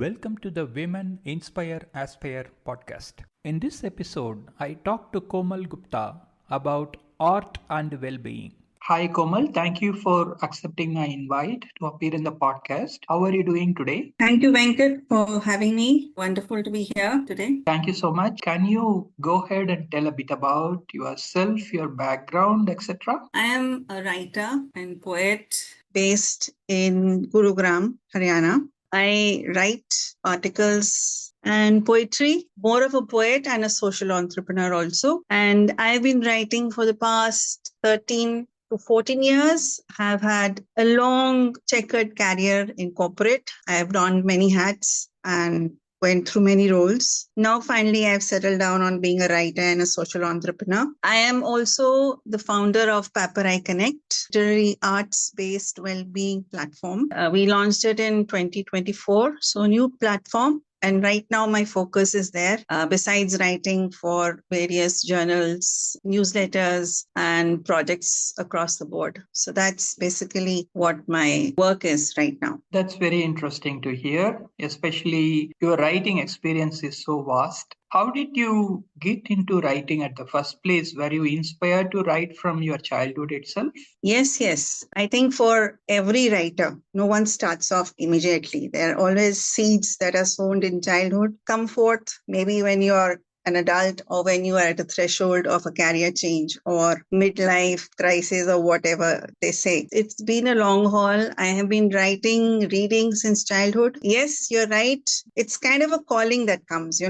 Welcome to the Women Inspire Aspire podcast. In this episode, I talk to Komal Gupta about art and well-being. Hi Komal, thank you for accepting my invite to appear in the podcast. How are you doing today? Thank you, Venkat, for having me. Wonderful to be here today. Thank you so much. Can you go ahead and tell a bit about yourself, your background, etc.? I am a writer and poet based in Gurugram, Haryana. I write articles and poetry, more of a poet and a social entrepreneur also. And I've been writing for the past 13 to 14 years. Have had a long checkered career in corporate. I have donned many hats and went through many roles. Now, finally, I've settled down on being a writer and a social entrepreneur. I am also the founder of Paperai Connect, literary arts-based well-being platform. We launched it in 2024, so new platform. And right now, my focus is there. Besides writing for various journals, newsletters, and projects across the board. So that's basically what my work is right now. That's very interesting to hear, especially your writing experience is so vast. How did you get into writing at the first place? Were you inspired to write from your childhood itself? Yes. I think for every writer, no one starts off immediately. There are always seeds that are sown in childhood, come forth maybe when you are an adult or when you are at a threshold of a career change or midlife crisis or whatever they say. It's been a long haul. I have been writing, reading since childhood. Yes, you're right. It's kind of a calling that comes,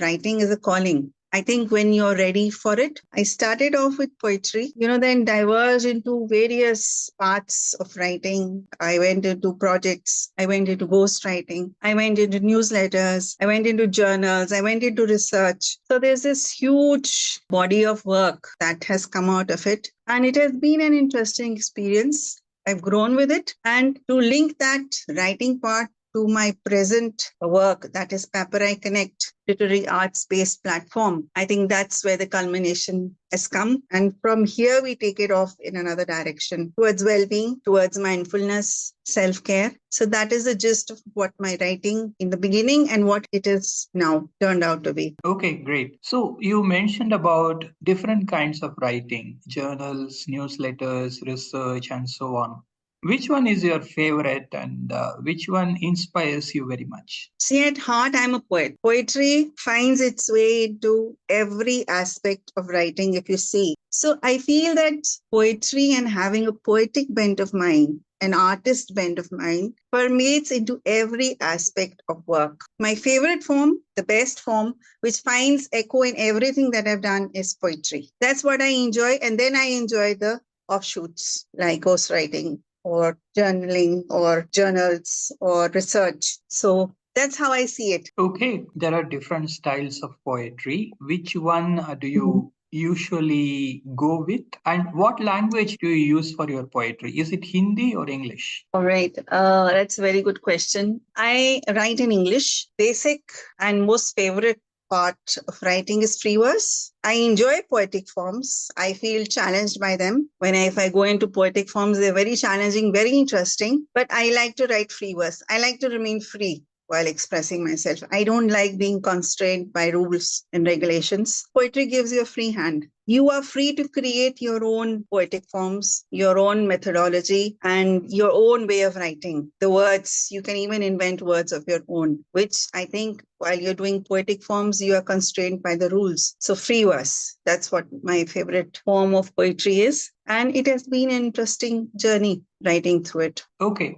writing is a calling. I think when you're ready for it, I started off with poetry, then diverged into various parts of writing. I went into projects. I went into ghostwriting. I went into newsletters. I went into journals. I went into research. So there's this huge body of work that has come out of it. And it has been an interesting experience. I've grown with it. And to link that writing part to my present work, that is Paperai Connect, literary arts-based platform. I think that's where the culmination has come. And from here, we take it off in another direction towards well-being, towards mindfulness, self-care. So that is the gist of what my writing in the beginning and what it is now turned out to be. Okay, great. So you mentioned about different kinds of writing, journals, newsletters, research, and so on. Which one is your favorite and which one inspires you very much? See, at heart, I'm a poet. Poetry finds its way into every aspect of writing, if you see. So I feel that poetry and having a poetic bent of mind, an artist bent of mind, permeates into every aspect of work. My favorite form, the best form, which finds echo in everything that I've done is poetry. That's what I enjoy. And then I enjoy the offshoots like ghostwriting, or journaling or journals or research. So that's how I see it. Okay, there are different styles of poetry. Which one do you usually go with? And what language do you use for your poetry? Is it Hindi or English? All right. That's a very good question. I write in English. Basic and most favorite part of writing is free verse. I enjoy poetic forms. I feel challenged by them. If I go into poetic forms, they're very challenging, very interesting. But I like to write free verse. I like to remain free while expressing myself. I don't like being constrained by rules and regulations. Poetry gives you a free hand. You are free to create your own poetic forms, your own methodology, and your own way of writing. The words, you can even invent words of your own, which I think while you're doing poetic forms, you are constrained by the rules. So free verse, that's what my favorite form of poetry is. And it has been an interesting journey writing through it. Okay.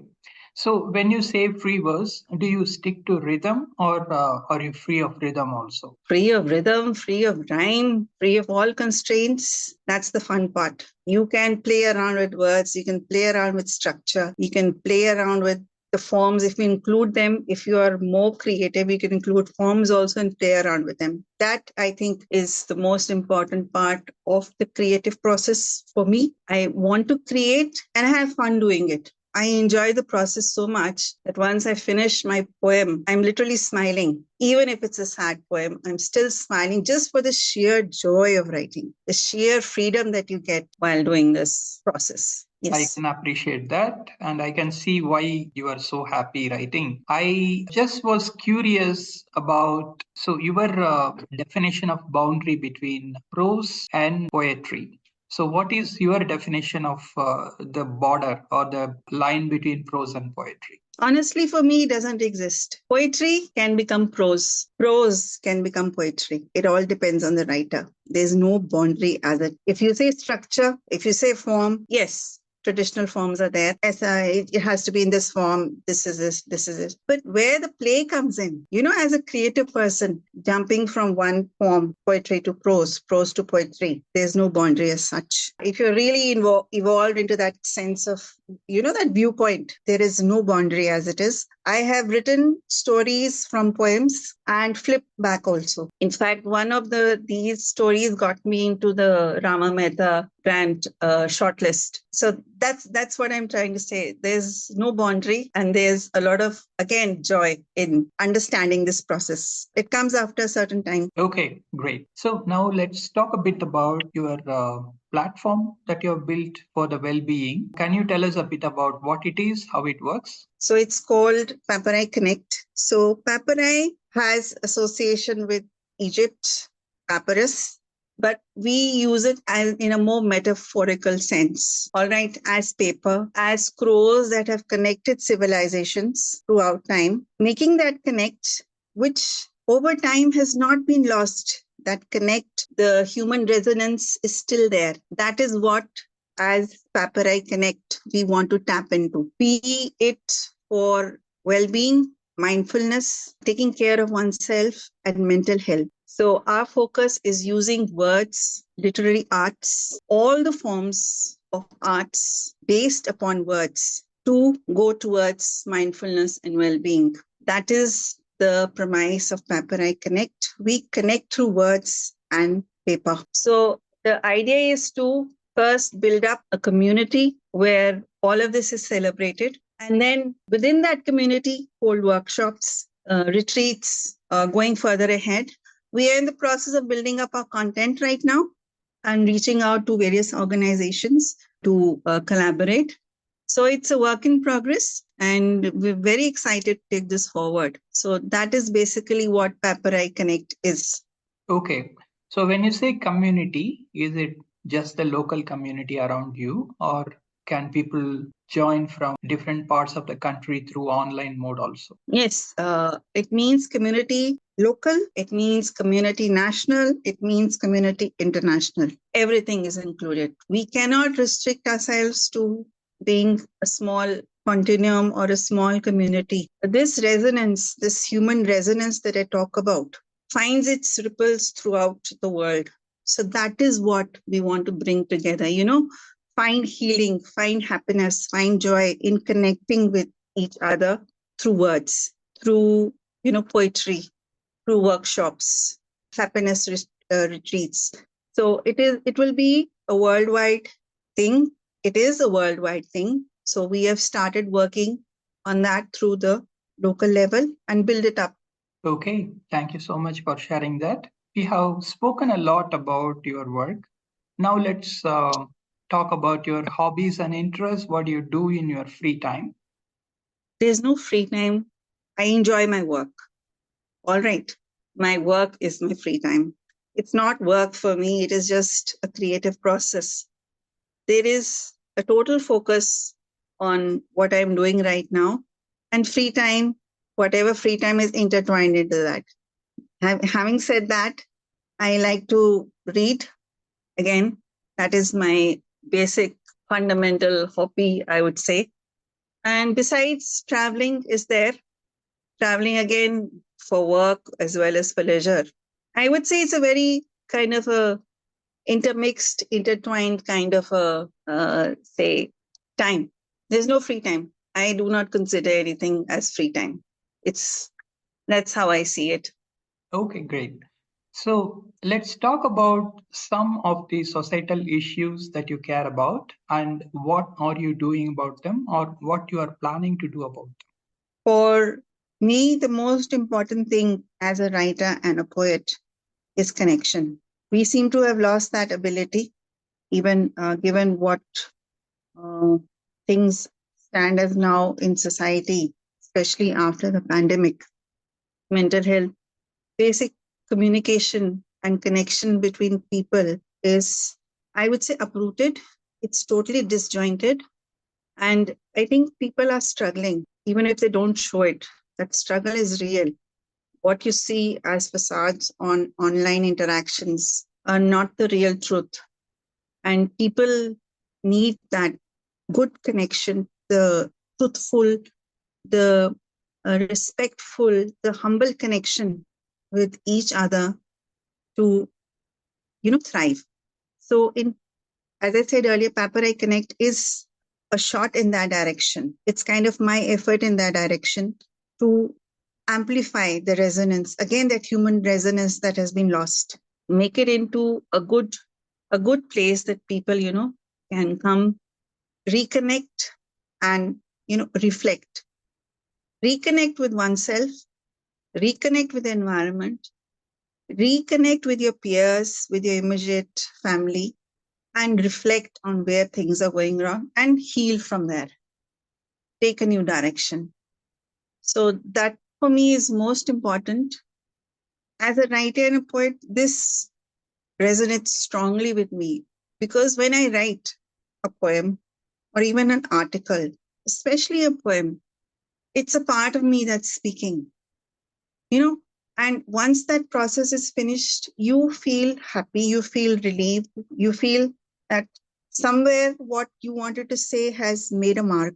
So when you say free verse, do you stick to rhythm or are you free of rhythm also? Free of rhythm, free of rhyme, free of all constraints. That's the fun part. You can play around with words. You can play around with structure. You can play around with the forms. If you include them, if you are more creative, you can include forms also and play around with them. That, I think, is the most important part of the creative process for me. I want to create and have fun doing it. I enjoy the process so much that once I finish my poem, I'm literally smiling. Even if it's a sad poem, I'm still smiling just for the sheer joy of writing, the sheer freedom that you get while doing this process. I Yes. can appreciate that, and I can see why you are so happy writing. I just was curious about your definition of boundary between prose and poetry. So, what is your definition of the border or the line between prose and poetry? Honestly, for me, it doesn't exist. Poetry can become prose. Prose can become poetry. It all depends on the writer. There's no boundary as it. If you say structure, if you say form, yes, traditional forms are there. It has to be in this form. This is this. This is it. But where the play comes in, as a creative person, jumping from one form, poetry to prose, prose to poetry, there's no boundary as such. If you're really evolved into that sense of that viewpoint, there is no boundary as it is. I have written stories from poems and flipped back also. In fact, one of these stories got me into the Rama Mehta grant shortlist. So that's what I'm trying to say. There's no boundary, and there's a lot of, again, joy in understanding this process. It comes after a certain time. Okay, great. So now let's talk a bit about your platform that you have built for the well-being. Can you tell us a bit about what it is, how it works? So it's called Paparai Connect. So Paparai has association with Egypt, papyrus, but we use it as in a more metaphorical sense. All right, as paper, as scrolls that have connected civilizations throughout time, making that connect, which over time has not been lost. That connect, the human resonance is still there. That is what, as Paparai Connect, we want to tap into. Be it for well-being, mindfulness, taking care of oneself, and mental health. So our focus is using words, literary arts, all the forms of arts based upon words to go towards mindfulness and well-being. That is the premise of Paparai Connect. We connect through words and paper. So the idea is to first build up a community where all of this is celebrated. And then within that community, hold workshops, retreats, going further ahead. We are in the process of building up our content right now and reaching out to various organizations to collaborate. So it's a work in progress, and we're very excited to take this forward. So that is basically what Paparai Connect is. Okay. So when you say community, is it just the local community around you, or can people join from different parts of the country through online mode also? Yes, it means community local, it means community national, it means community international. Everything is included. We cannot restrict ourselves to being a small continuum or a small community. This resonance, this human resonance that I talk about, finds its ripples throughout the world. So that is what we want to bring together. Find healing, find happiness, find joy in connecting with each other through words, through poetry, through workshops, happiness retreats. So it will be a worldwide thing. It is a worldwide thing. So we have started working on that through the local level and build it up. Okay, thank you so much for sharing that. We have spoken a lot about your work. Now let's talk about your hobbies and interests. What do you do in your free time? There's no free time. I enjoy my work. All right. My work is my free time. It's not work for me. It is just a creative process. There is a total focus on what I'm doing right now, and free time, whatever free time is intertwined into that. Having said that, I like to read. Again, that is my basic fundamental hobby, I would say. And besides, traveling is there. Traveling again for work as well as for leisure. I would say it's a very kind of a intermixed, intertwined kind of a say time. There's no free time. I do not consider anything as free time. It's That's how I see it. Okay, great. So let's talk about some of the societal issues that you care about and what are you doing about them or what you are planning to do about them. For me, the most important thing as a writer and a poet is connection. We seem to have lost that ability, even given what things stand as now in society, especially after the pandemic. Mental health, basic communication and connection between people is, I would say, uprooted. It's totally disjointed. And I think people are struggling, even if they don't show it. That struggle is real. What you see as facades on online interactions are not the real truth. And people need that good connection, the truthful, the respectful, the humble connection with each other to thrive. So, in as I said earlier, Paparai Connect is a shot in that direction. It's kind of my effort in that direction to amplify the resonance again, that human resonance that has been lost, make it into a good place that people can come, reconnect, and reflect, reconnect with oneself, reconnect with the environment, reconnect with your peers, with your immediate family, and reflect on where things are going wrong and heal from there, take a new direction. So that for me is most important. As a writer and a poet, this resonates strongly with me because when I write a poem or even an article, especially a poem, it's a part of me that's speaking, you know. And once that process is finished, you feel happy, you feel relieved, you feel that somewhere what you wanted to say has made a mark.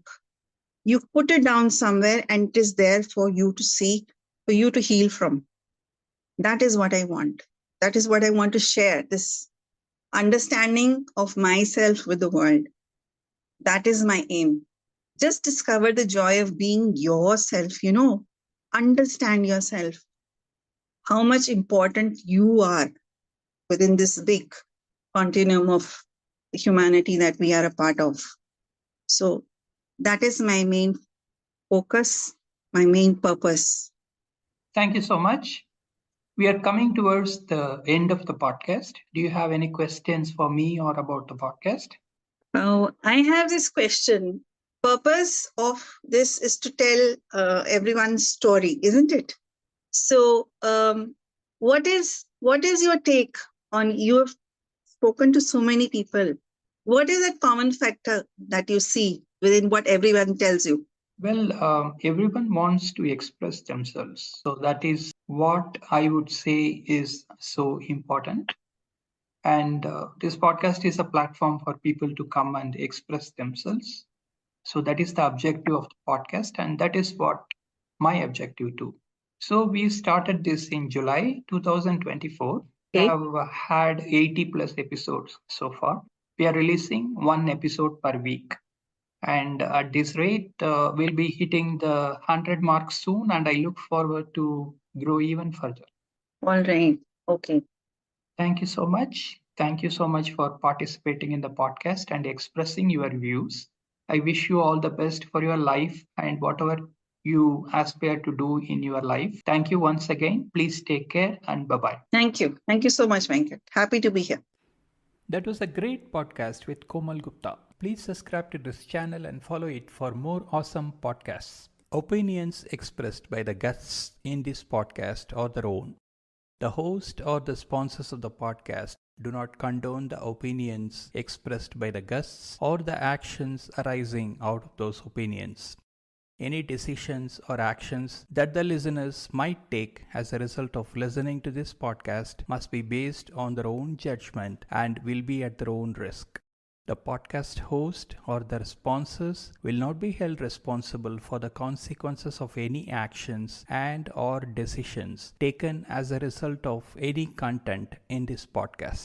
You've put it down somewhere and it is there for you to see, for you to heal from. That is what I want. That is what I want to share, this understanding of myself with the world. That is my aim. Just discover the joy of being yourself, understand yourself, how much important you are within this big continuum of humanity that we are a part of. So that is my main focus, my main purpose. Thank you so much. We are coming towards the end of the podcast. Do you have any questions for me or about the podcast? Now, I have this question. Purpose of this is to tell everyone's story, isn't it? So, what is your take on, you have spoken to so many people? What is a common factor that you see within what everyone tells you? Well, everyone wants to express themselves. So that is what I would say is so important. And this podcast is a platform for people to come and express themselves. So that is the objective of the podcast, and that is what my objective too. So we started this in July 2024. We Okay. have had 80 plus episodes so far. We are releasing one episode per week. And at this rate, we'll be hitting the 100 mark soon, and I look forward to grow even further. All right. Okay. Thank you so much. Thank you so much for participating in the podcast and expressing your views. I wish you all the best for your life and whatever you aspire to do in your life. Thank you once again. Please take care and bye bye. Thank you. Thank you so much, Venkat. Happy to be here. That was a great podcast with Komal Gupta. Please subscribe to this channel and follow it for more awesome podcasts. Opinions expressed by the guests in this podcast are their own. The host or the sponsors of the podcast do not condone the opinions expressed by the guests or the actions arising out of those opinions. Any decisions or actions that the listeners might take as a result of listening to this podcast must be based on their own judgment and will be at their own risk. The podcast host or their sponsors will not be held responsible for the consequences of any actions and or decisions taken as a result of any content in this podcast.